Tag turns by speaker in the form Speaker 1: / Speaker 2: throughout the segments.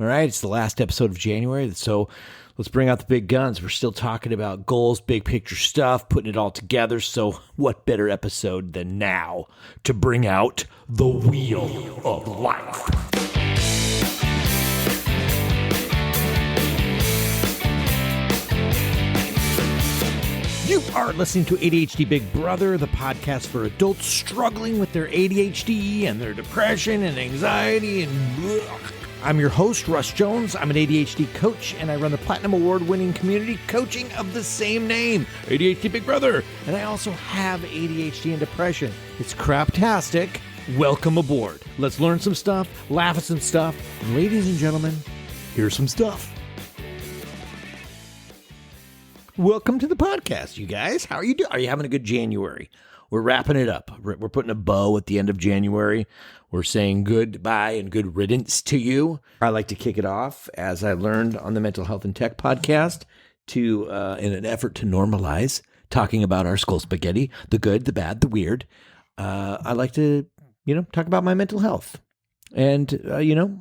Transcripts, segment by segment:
Speaker 1: All right, it's the last episode of January, so let's bring out the big guns. We're still talking about goals, big picture stuff, putting it all together. So what better episode than now to bring out the Wheel of Life? You are listening to ADHD Big Brother, the podcast for adults struggling with their ADHD and their depression and anxiety and... I'm your host, Russ Jones. I'm an ADHD coach, and I run the Platinum Award-winning community coaching of the same name, ADHD Big Brother. And I also have ADHD and depression. It's craptastic. Welcome aboard. Let's learn some stuff, laugh at some stuff, and ladies and gentlemen, here's some stuff. Welcome to the podcast, you guys. How are you doing? Are you having a good January? We're wrapping it up. We're putting a bow at the end of January. We're saying goodbye and good riddance to you. I like to kick it off, as I learned on the Mental Health and Tech podcast, in an effort to normalize talking about our skull spaghetti, the good, the bad, the weird. I like to, talk about my mental health. And,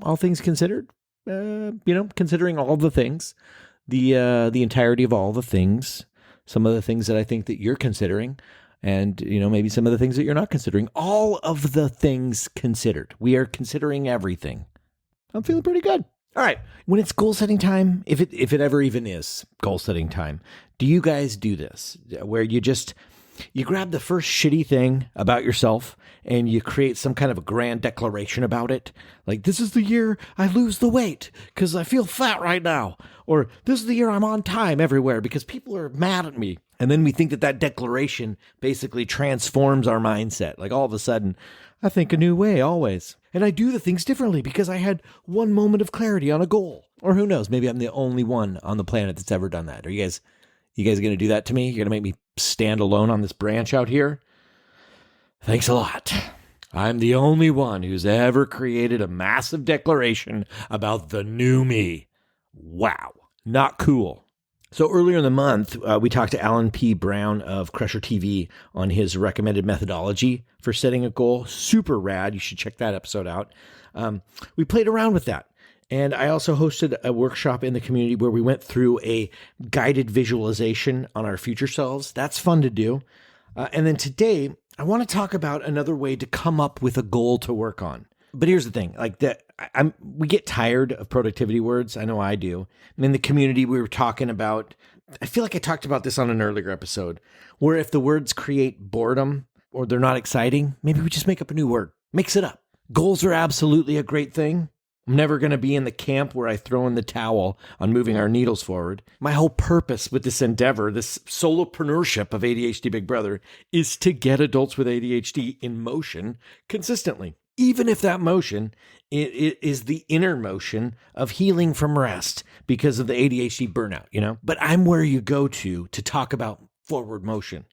Speaker 1: all things considered, considering all the things, the entirety of all the things, some of the things that I think that you're considering, and, maybe some of the things that you're not considering. All of the things considered. We are considering everything. I'm feeling pretty good. All right. When it's goal setting time, if it ever even is goal setting time, do you guys do this where you grab the first shitty thing about yourself and you create some kind of a grand declaration about it? Like, this is the year I lose the weight because I feel fat right now. Or this is the year I'm on time everywhere because people are mad at me. And then we think that declaration basically transforms our mindset. Like, all of a sudden, I think a new way always. And I do the things differently because I had one moment of clarity on a goal. Or who knows, maybe I'm the only one on the planet that's ever done that. Are you guys going to do that to me? You're going to make me stand alone on this branch out here? Thanks a lot. I'm the only one who's ever created a massive declaration about the new me. Wow. Not cool. So earlier in the month, we talked to Alan P. Brown of Crusher TV on his recommended methodology for setting a goal. Super rad. You should check that episode out. We played around with that. And I also hosted a workshop in the community where we went through a guided visualization on our future selves. That's fun to do. And then today, I want to talk about another way to come up with a goal to work on. But here's the thing, we get tired of productivity words. I know I do. And in the community, we were talking about, I feel like I talked about this on an earlier episode, where if the words create boredom or they're not exciting, maybe we just make up a new word, mix it up. Goals are absolutely a great thing. I'm never going to be in the camp where I throw in the towel on moving our needles forward. My whole purpose with this endeavor, this solopreneurship of ADHD Big Brother, is to get adults with ADHD in motion consistently. Even if that motion it is the inner motion of healing from rest because of the ADHD burnout, But I'm where you go to talk about forward motion.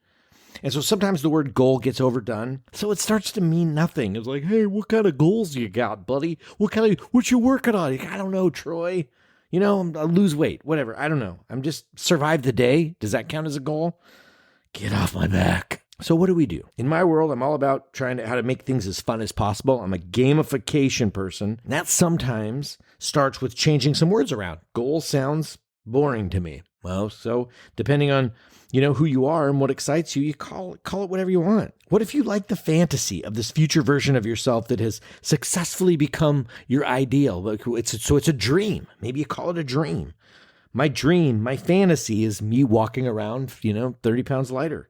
Speaker 1: And so sometimes the word goal gets overdone, so it starts to mean nothing. It's like, hey, what kind of goals you got, buddy? What you working on? I don't know, Troy. I'll lose weight, whatever. I don't know. I'm just survive the day. Does that count as a goal? Get off my back. So what do we do? In my world, I'm all about trying how to make things as fun as possible. I'm a gamification person. And that sometimes starts with changing some words around. Goal sounds boring to me. Well, so depending on, who you are and what excites you, you call it whatever you want. What if you like the fantasy of this future version of yourself that has successfully become your ideal? It's a dream. Maybe you call it a dream. My dream, my fantasy is me walking around, 30 pounds lighter.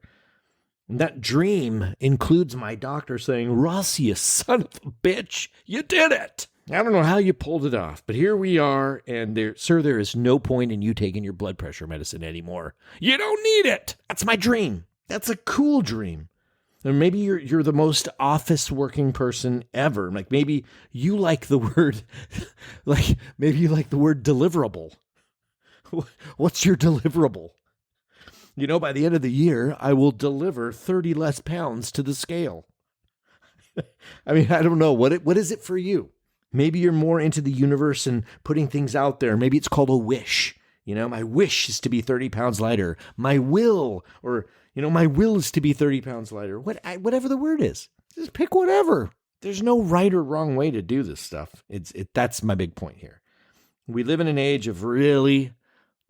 Speaker 1: And that dream includes my doctor saying, Russ, you son of a bitch, you did it. I don't know how you pulled it off, but here we are, and there is no point in you taking your blood pressure medicine anymore. You don't need it. That's my dream. That's a cool dream. And maybe you're the most office working person ever. Like maybe you like the word, deliverable. What's your deliverable? By the end of the year, I will deliver 30 less pounds to the scale. I mean, I don't know. What is it for you? Maybe you're more into the universe and putting things out there. Maybe it's called a wish. My wish is to be 30 pounds lighter. My will, my will is to be 30 pounds lighter. Whatever the word is. Just pick whatever. There's no right or wrong way to do this stuff. That's my big point here. We live in an age of really,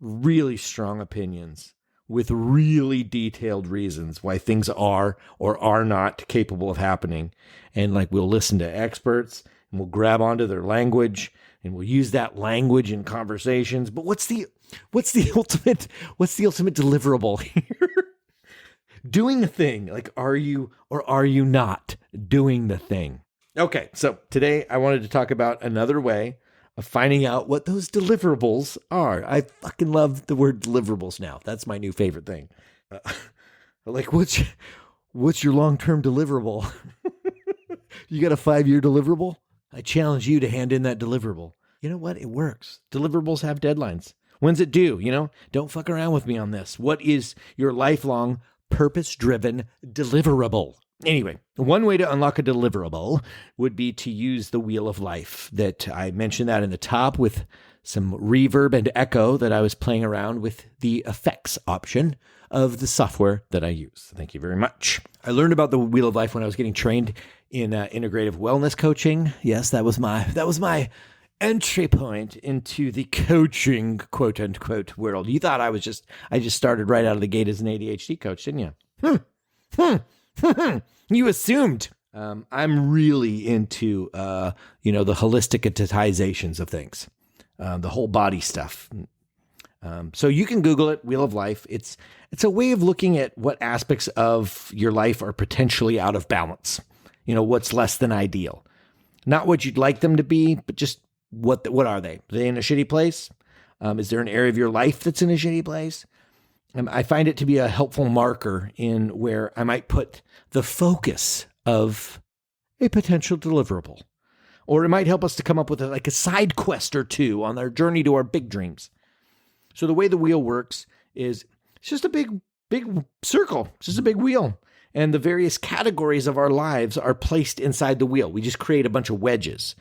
Speaker 1: really strong opinions with really detailed reasons why things are or are not capable of happening. And like we'll listen to experts and we'll grab onto their language and we'll use that language in conversations. But what's the ultimate deliverable here? Doing the thing. Like, are you or are you not doing the thing? Okay, so today I wanted to talk about another way of finding out what those deliverables are. I fucking love the word deliverables now. That's my new favorite thing. Like, what's your long-term deliverable? You got a 5-year deliverable? I challenge you to hand in that deliverable. You know what? It works. Deliverables have deadlines. When's it due? Don't fuck around with me on this. What is your lifelong purpose-driven deliverable? Anyway, one way to unlock a deliverable would be to use the Wheel of Life that I mentioned that in the top with some reverb and echo that I was playing around with the effects option of the software that I use. Thank you very much. I learned about the Wheel of Life when I was getting trained in integrative wellness coaching. Yes, that was my entry point into the coaching, quote unquote, world. You thought I just started right out of the gate as an ADHD coach, didn't you? You assumed. I'm really into, the holisticatizations of things, the whole body stuff. So you can Google it, Wheel of Life. It's a way of looking at what aspects of your life are potentially out of balance. What's less than ideal. Not what you'd like them to be, but just what are they? Are they in a shitty place? Is there an area of your life that's in a shitty place? I find it to be a helpful marker in where I might put the focus of a potential deliverable. Or it might help us to come up with a side quest or two on our journey to our big dreams. So the way the wheel works is it's just a big circle. It's just a big wheel. And the various categories of our lives are placed inside the wheel. We just create a bunch of wedges.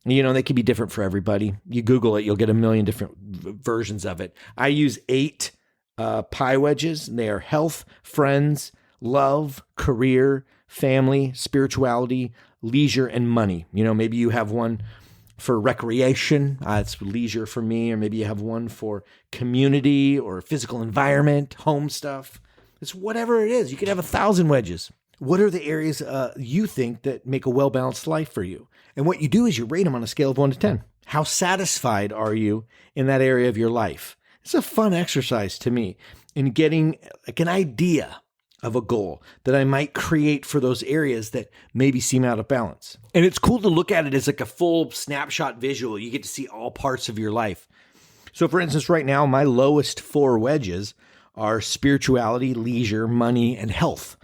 Speaker 1: They can be different for everybody. You Google it, you'll get a million different versions of it. I use 8 pie wedges. And they are health, friends, love, career, family, spirituality, leisure, and money. Maybe you have one for recreation. It's leisure for me. Or maybe you have one for community or physical environment, home stuff. It's whatever it is. You could have 1,000 wedges. What are the areas you think that make a well-balanced life for you? And what you do is you rate them on a scale of 1 to 10. How satisfied are you in that area of your life? It's a fun exercise to me in getting an idea of a goal that I might create for those areas that maybe seem out of balance. And it's cool to look at it as a full snapshot visual. You get to see all parts of your life. So for instance, right now, my lowest 4 wedges are spirituality, leisure, money, and health.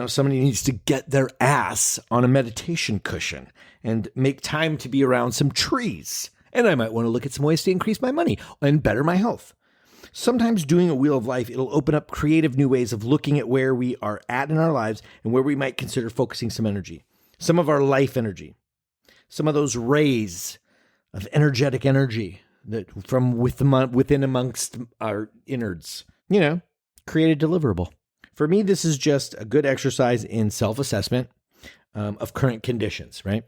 Speaker 1: Somebody needs to get their ass on a meditation cushion and make time to be around some trees. And I might want to look at some ways to increase my money and better my health. Sometimes doing a Wheel of Life, it'll open up creative new ways of looking at where we are at in our lives and where we might consider focusing some energy. Some of our life energy. Some of those rays of energetic energy that from within amongst our innards. Create a deliverable. For me, this is just a good exercise in self-assessment of current conditions, right?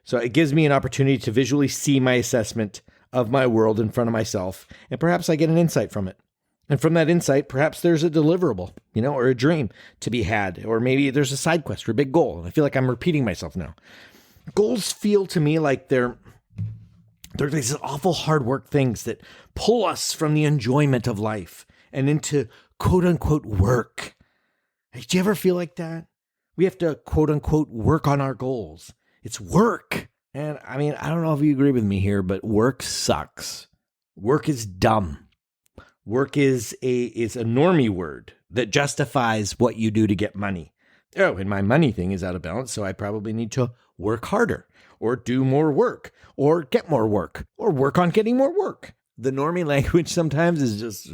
Speaker 1: So it gives me an opportunity to visually see my assessment of my world in front of myself, and perhaps I get an insight from it. And from that insight, perhaps there's a deliverable, or a dream to be had, or maybe there's a side quest or a big goal. And I feel like I'm repeating myself now. Goals feel to me like they're these awful hard work things that pull us from the enjoyment of life and into quote unquote work. Do you ever feel like that? We have to quote unquote work on our goals. It's work. And I don't know if you agree with me here, but work sucks. Work is dumb. Work is a normie word that justifies what you do to get money. Oh, and my money thing is out of balance, so I probably need to work harder or do more work or get more work or work on getting more work. The normie language sometimes is just...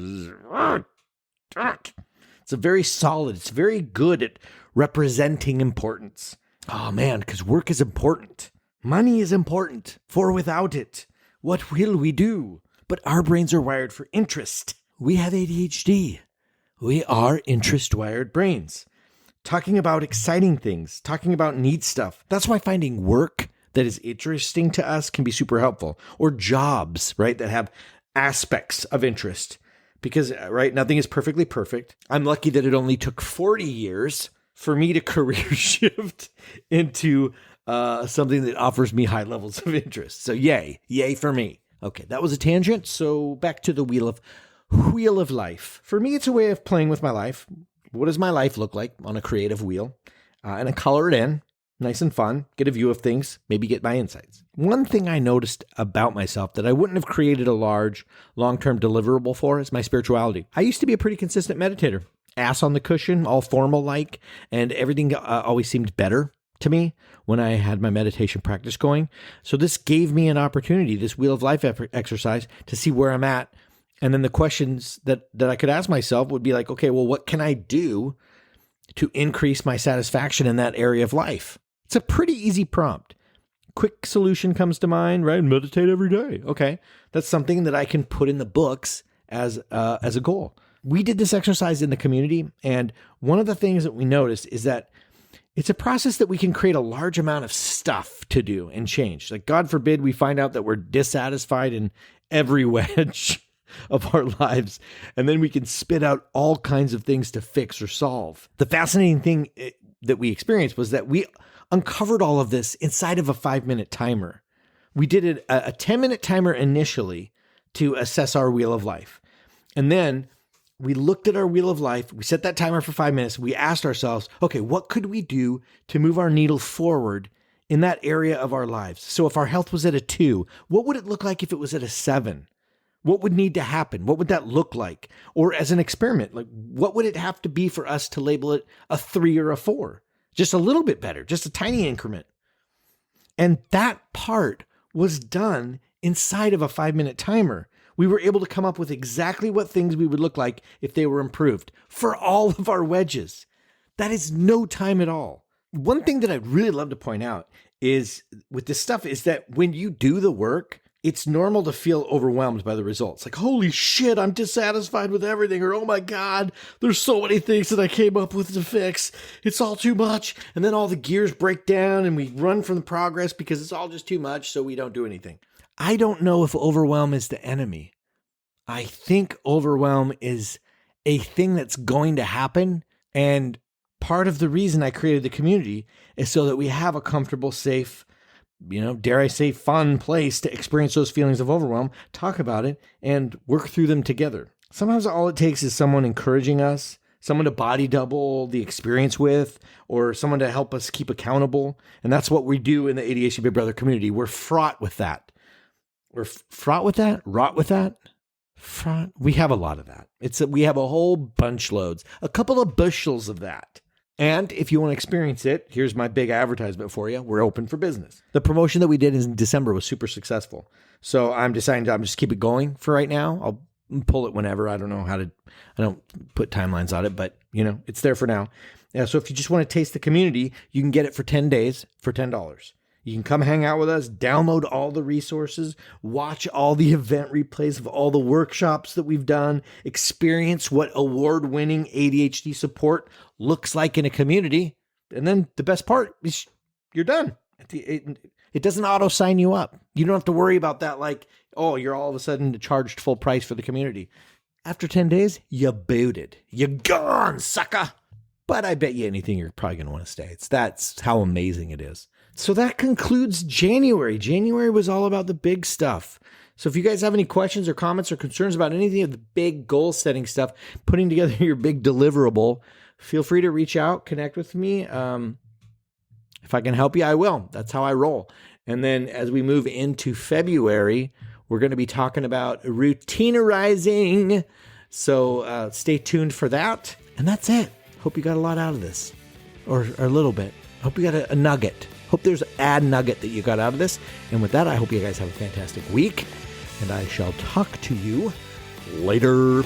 Speaker 1: It's very solid. It's very good at representing importance. Oh man, because work is important. Money is important, for without it, what will we do? But our brains are wired for interest. We have ADHD. We are interest-wired brains. Talking about exciting things, talking about neat stuff. That's why finding work that is interesting to us can be super helpful. Or jobs, right, that have aspects of interest. Because, right, nothing is perfectly perfect. I'm lucky that it only took 40 years for me to career shift into something that offers me high levels of interest. So yay for me. Okay, that was a tangent. So back to the wheel of life. For me, it's a way of playing with my life. What does my life look like on a creative wheel? And I color it in, nice and fun, get a view of things, maybe get my insights. One thing I noticed about myself that I wouldn't have created a large, long-term deliverable for is my spirituality. I used to be a pretty consistent meditator, ass on the cushion, all formal-like, and everything always seemed better to me when I had my meditation practice going. So this gave me an opportunity, this wheel of life exercise, to see where I'm at. And then the questions that I could ask myself would be like, okay, well, what can I do to increase my satisfaction in that area of life? It's a pretty easy prompt. Quick solution comes to mind, right? Meditate every day. Okay, that's something that I can put in the books as a goal. We did this exercise in the community, and one of the things that we noticed is that it's a process that we can create a large amount of stuff to do and change. Like, God forbid we find out that we're dissatisfied in every wedge of our lives, and then we can spit out all kinds of things to fix or solve. The fascinating thing that we experienced was that we uncovered all of this inside of a 5-minute timer. We did a 10-minute timer initially to assess our wheel of life. And then we looked at our wheel of life. We set that timer for 5 minutes. We asked ourselves, okay, what could we do to move our needle forward in that area of our lives? So if our health was at a 2, what would it look like if it was at a 7? What would need to happen? What would that look like? Or as an experiment, like, what would it have to be for us to label it a 3 or a 4? Just a little bit better, just a tiny increment. And that part was done inside of a 5-minute timer. We were able to come up with exactly what things we would look like if they were improved for all of our wedges. That is no time at all. One thing that I'd really love to point out is with this stuff is that when you do the work, it's normal to feel overwhelmed by the results. Like, holy shit, I'm dissatisfied with everything. Or, oh my God, there's so many things that I came up with to fix. It's all too much. And then all the gears break down and we run from the progress because it's all just too much, so we don't do anything. I don't know if overwhelm is the enemy. I think overwhelm is a thing that's going to happen. And part of the reason I created the community is so that we have a comfortable, safe, dare I say, fun place to experience those feelings of overwhelm, talk about it, and work through them together. Sometimes all it takes is someone encouraging us, someone to body double the experience with, or someone to help us keep accountable. And that's what we do in the ADHD Big Brother community. We're fraught with that. We're fraught with that? Wrought with that? Fraught? We have a lot of that. We have a whole bunch loads, a couple of bushels of that. And if you want to experience it, here's my big advertisement for you. We're open for business. The promotion that we did in December was super successful. So I'm deciding to just keep it going for right now. I'll pull it whenever. I don't put timelines on it, but it's there for now. So if you just want to taste the community, you can get it for 10 days for $10. You can come hang out with us, download all the resources, watch all the event replays of all the workshops that we've done, experience what award-winning ADHD support looks like in a community. And then the best part is you're done. It doesn't auto-sign you up. You don't have to worry about that like, oh, you're all of a sudden charged full price for the community. After 10 days, you booted. You're gone, sucker. But I bet you anything you're probably going to want to stay. That's how amazing it is. So that concludes January. January was all about the big stuff. So if you guys have any questions or comments or concerns about anything of the big goal setting stuff, putting together your big deliverable, feel free to reach out, connect with me. If I can help you, I will. That's how I roll. And then as we move into February, we're going to be talking about routinerizing. So stay tuned for that. And that's it. Hope you got a lot out of this, or a little bit. Hope you got a nugget. Hope there's a nugget that you got out of this. And with that, I hope you guys have a fantastic week. And I shall talk to you later.